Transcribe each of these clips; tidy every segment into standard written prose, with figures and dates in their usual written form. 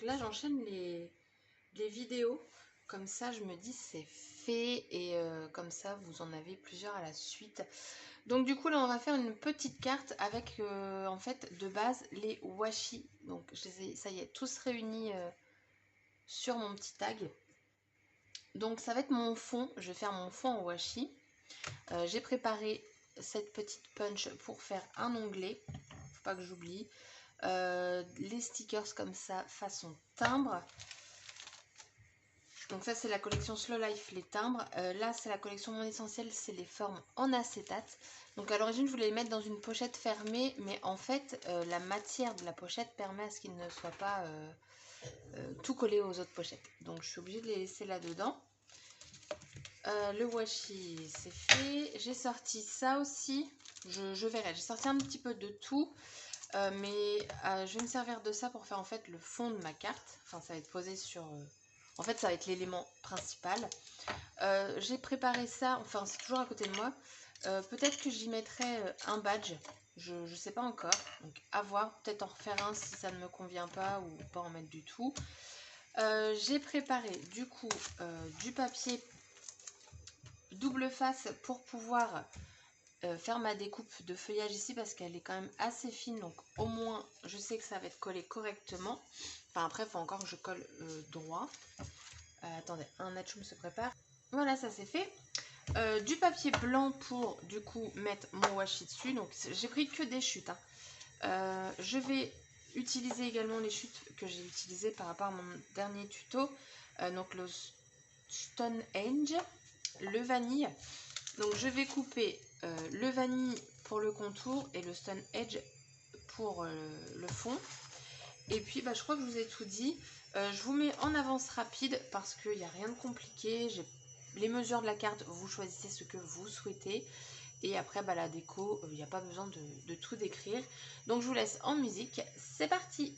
là j'enchaîne les vidéos. Comme ça je me dis c'est fait et comme ça vous en avez plusieurs à la suite. Donc du coup là on va faire une petite carte avec en fait de base les washi. Donc je les ai, ça y est, tous réunis sur mon petit tag. Donc ça va être mon fond, je vais faire mon fond en washi. J'ai préparé cette petite punch pour faire un onglet, faut pas que j'oublie. Les stickers comme ça façon timbre. Donc ça c'est la collection Slow Life, les timbres. Là c'est la collection Mon Essentiel, c'est les formes en acétate. Donc à l'origine je voulais les mettre dans une pochette fermée, mais en fait la matière de la pochette permet à ce qu'ils ne soient pas tout collés aux autres pochettes. Donc je suis obligée de les laisser là-dedans. Le washi c'est fait. J'ai sorti ça aussi. Je verrai. J'ai sorti un petit peu de tout. Mais je vais me servir de ça pour faire en fait le fond de ma carte. Enfin ça va être posé sur... en fait ça va être l'élément principal. J'ai préparé ça. Enfin c'est toujours à côté de moi. Peut-être que j'y mettrai un badge. Je sais pas encore. Donc à voir. Peut-être en refaire un si ça ne me convient pas ou pas en mettre du tout. J'ai préparé du coup du papier double face pour pouvoir faire ma découpe de feuillage ici parce qu'elle est quand même assez fine, donc au moins je sais que ça va être collé correctement. Enfin après il faut encore que je colle droit. Attendez, un atchoum se prépare. Voilà, ça c'est fait. Du papier blanc pour du coup mettre mon washi dessus. Donc j'ai pris que des chutes hein. Je vais utiliser également les chutes que j'ai utilisées par rapport à mon dernier tuto. Donc le Stonehenge, le vanille. Donc je vais couper le vanille pour le contour et le Stonehenge pour le fond. Et puis bah, je crois que je vous ai tout dit. Je vous mets en avance rapide parce qu'il n'y a rien de compliqué. J'ai les mesures de la carte, vous choisissez ce que vous souhaitez. Et après bah, la déco, il n'y a pas besoin de tout décrire. Donc je vous laisse en musique. C'est parti!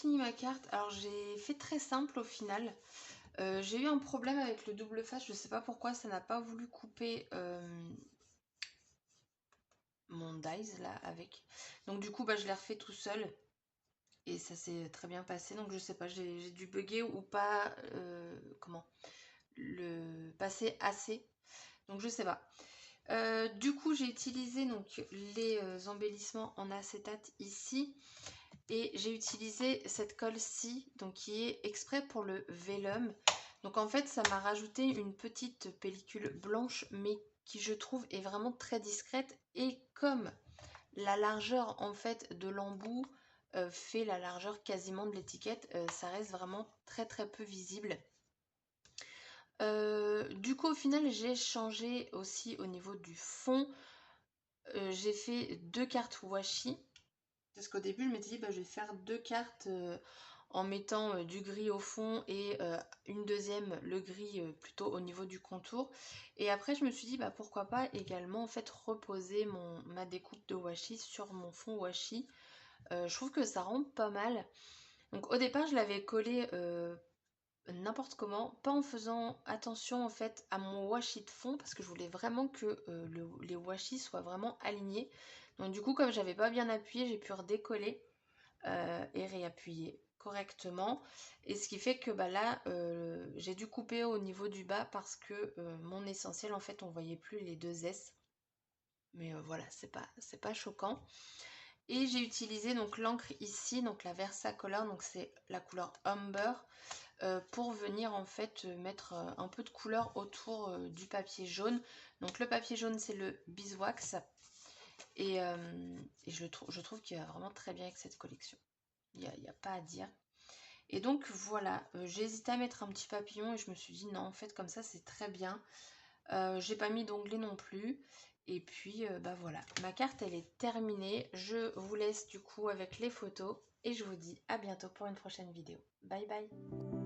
fini ma carte. Alors j'ai fait très simple au final. J'ai eu un problème avec le double face, je sais pas pourquoi ça n'a pas voulu couper mon dies là avec. Donc du coup bah, je l'ai refait tout seul et ça s'est très bien passé. Donc je sais pas, j'ai dû bugger ou pas comment le passer assez. Donc je sais pas. Du coup j'ai utilisé donc les embellissements en acétate ici. Et j'ai utilisé cette colle-ci, donc qui est exprès pour le vellum. Donc en fait, ça m'a rajouté une petite pellicule blanche, mais qui je trouve est vraiment très discrète. Et comme la largeur en fait de l'embout fait la largeur quasiment de l'étiquette, ça reste vraiment très très peu visible. Du coup, au final, j'ai changé aussi au niveau du fond. J'ai fait 2 cartes washi. Parce qu'au début, je m'étais dit, bah, je vais faire 2 cartes en mettant du gris au fond et une deuxième, le gris plutôt au niveau du contour. Et après, je me suis dit, bah, pourquoi pas également en fait reposer ma découpe de washi sur mon fond washi. Je trouve que ça rend pas mal. Donc au départ, je l'avais collé n'importe comment, pas en faisant attention en fait à mon washi de fond parce que je voulais vraiment que les washi soient vraiment alignés. Donc du coup comme j'avais pas bien appuyé, j'ai pu redécoller et réappuyer correctement. Et ce qui fait que bah là j'ai dû couper au niveau du bas parce que mon essentiel en fait on voyait plus les deux S. Mais voilà, c'est pas choquant. Et j'ai utilisé donc l'encre ici, donc la Versacolor, donc c'est la couleur Umber. Pour venir en fait mettre un peu de couleur autour du papier jaune. Donc le papier jaune c'est le beeswax et je trouve qu'il va vraiment très bien avec cette collection. Il n'y a pas à dire. Et donc voilà, j'ai hésité à mettre un petit papillon et je me suis dit non en fait comme ça c'est très bien. J'ai pas mis d'onglet non plus. Et puis bah voilà, ma carte elle est terminée. Je vous laisse du coup avec les photos et je vous dis à bientôt pour une prochaine vidéo. Bye bye.